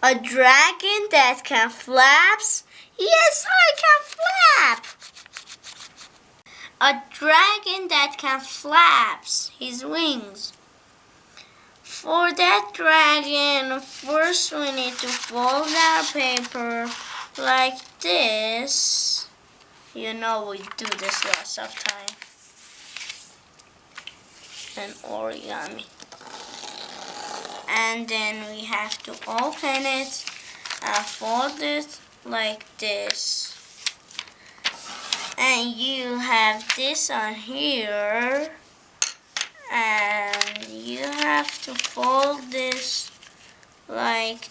A dragon that can flaps? Yes, I can flap! A dragon that can flaps his wings. For that dragon, first we need to fold our paper like this. You know we do this lots of time. And origami. And then we have to open it and fold it like this. And you have this on here. And you have to fold this like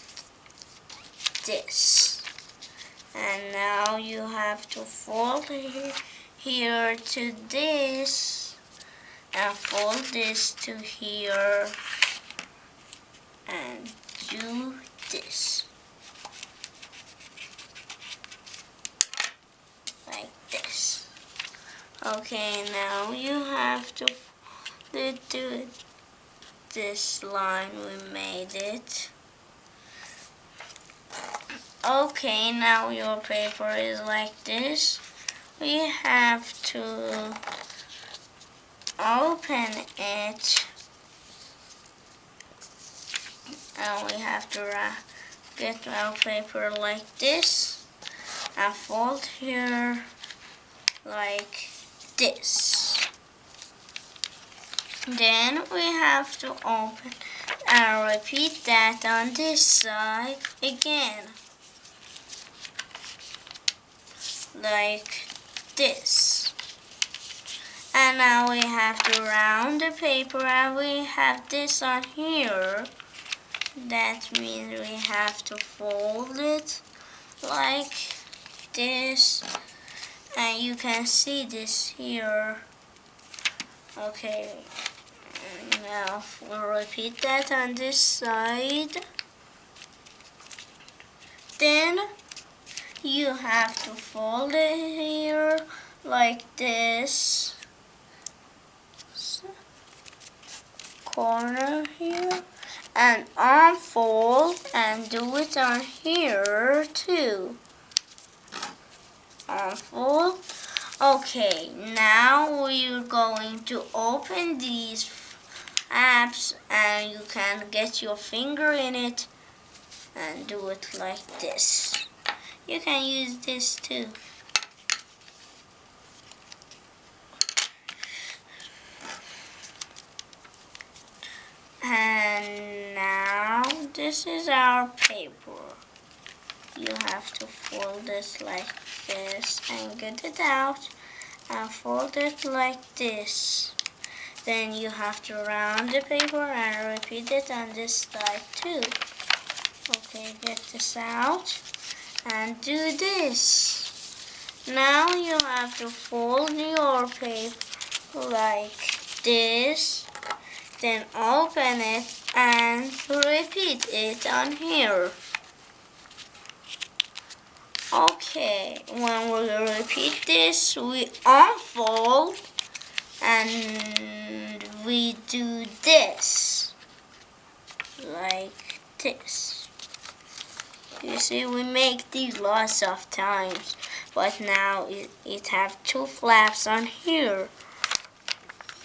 this. And now you have to fold it here to this. And fold this to here. And do this. Like this. Okay, now you have to do this line, we made it. Okay, now your paper is like this. We have to open it. And we have to get our paper like this and fold here like this. Then we have to open and repeat that on this side again. Like this. And now we have to round the paper and we have this on here. That means we have to fold it like this. And you can see this here. Okay, now we'll repeat that on this side. Then you have to fold it here like this. Corner here. And unfold and do it on here too. Unfold. Okay, now we're going to open these apps and you can get your finger in it and do it like this. You can use this too. And now this is our paper. You have to fold it like this and get it out and fold it like this. Then you have to round the paper and repeat it on this side too. Okay, get this out and do this. Now you have to fold your paper like this. Then open it and repeat it on here. Okay, when we repeat this, we unfold and we do this. Like this. You see, we make these lots of times, but now it have two flaps on here.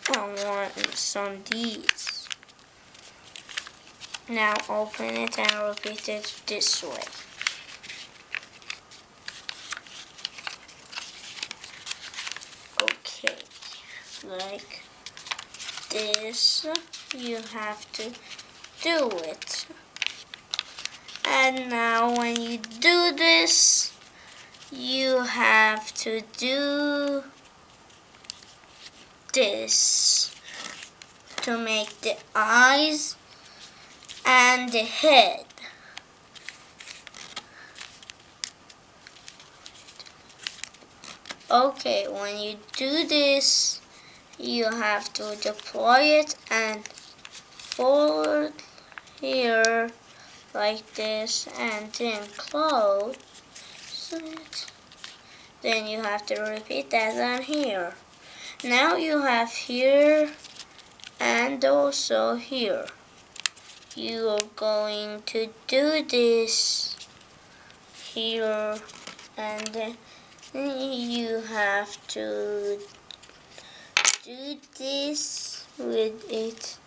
I want some these. Now open it and repeat it this way. Okay, like this, you have to do it. And now when you do this, you have to do this to make the eyes and the head. Okay, when you do this, you have to deploy it and forward here like this and then close it. Then you have to repeat that on here. Now you have here and also here. you are going to do this here, and then you have to do this with it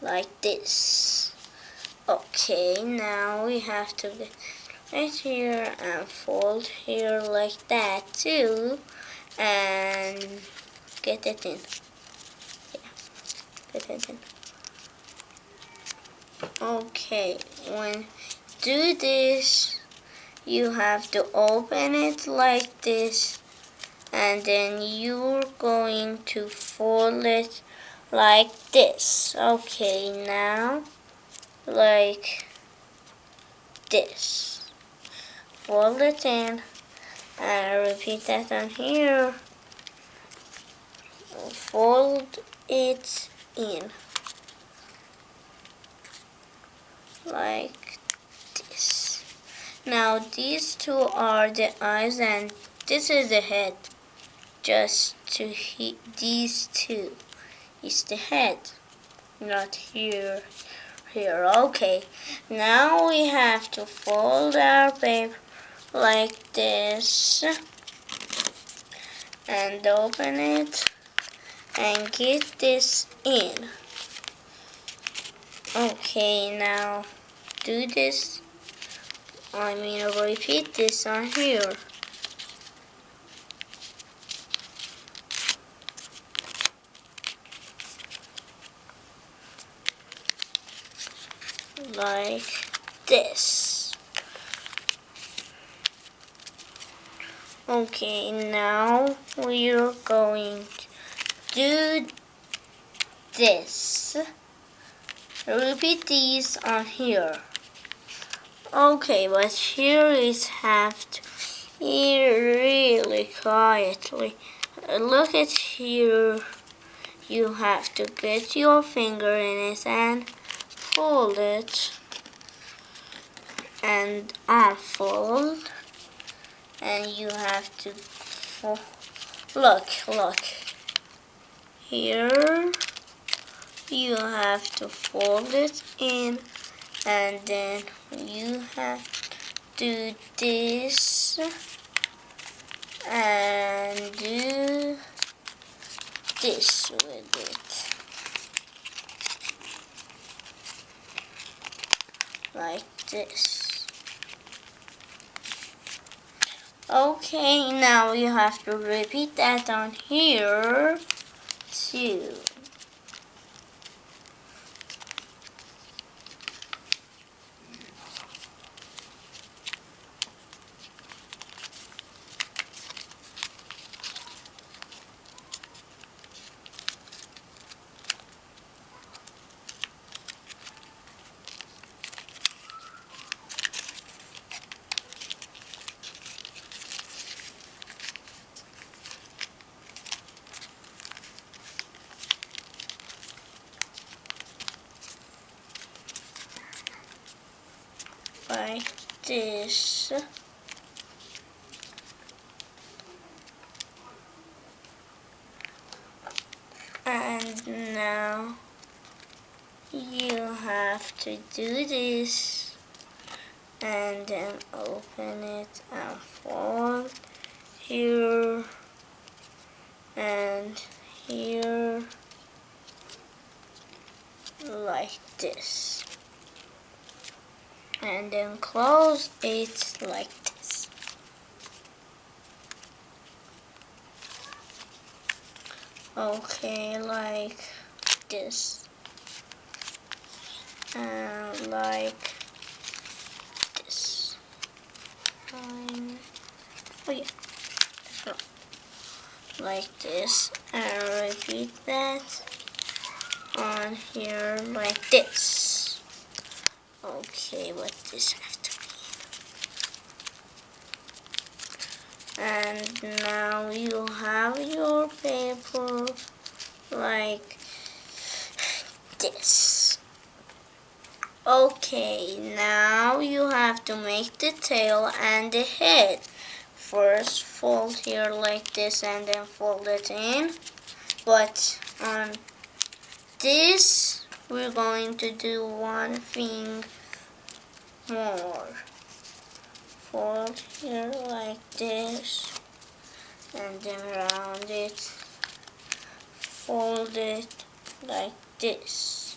like this. Okay, now we have to get right here and fold here like that too, and get it in. Yeah, get it in. Okay, when you do this, you have to open it like this, and then you're going to fold it like this. Okay, now like this. Fold it in, and repeat that on here. Fold it in like this. Now these two are the eyes, and this is the head. Just to hit these two is the head, not here. Here, okay. Now we have to fold our paper like this and open it and get this in. Okay, now do this. Repeat this on here. Like this. Okay, now we're going to do this. Repeat these on here. Okay, but here is have to hear really quietly. Look at here. You have to get your finger in it and fold it and unfold, and you have to look here. You have to fold it in, and then you have to do this and do this with it. Like this. Okay, now you have to repeat that on here too. Like this. And now you have to do this and then open it and fold here and here like this. And then close it like this. Okay, like this. And like this. Oh yeah, that's wrong. Like this. And repeat that on here like this. Okay, what this have to be. And now you have your paper like this. Okay, now you have to make the tail and the head. First fold here like this and then fold it in. But on this we're going to do one thing more. Fold here like this, and then round it, fold it like this.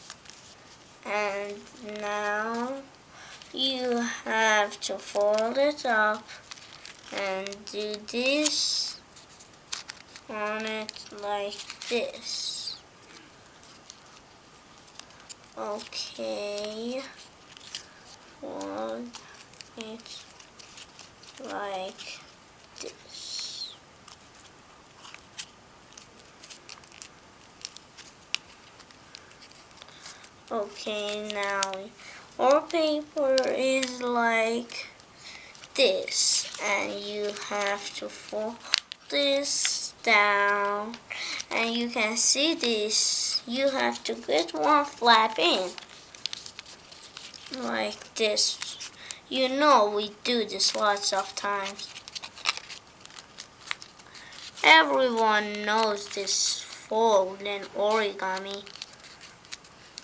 And now you have to fold it up and do this on it like this. Okay, fold it like this. Okay, now our paper is like this, and you have to fold this down, and you can see this. You have to get one flap in like this. You know we do this lots of times. Everyone knows this fold in origami.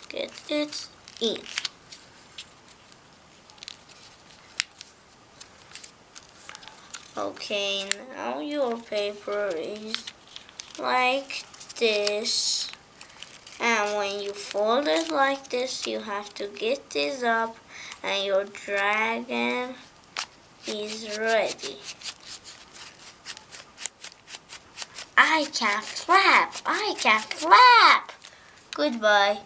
Get it in. Okay, now your paper is like this. And when you fold it like this, you have to get this up, and your dragon is ready. I can flap! I can flap! Goodbye.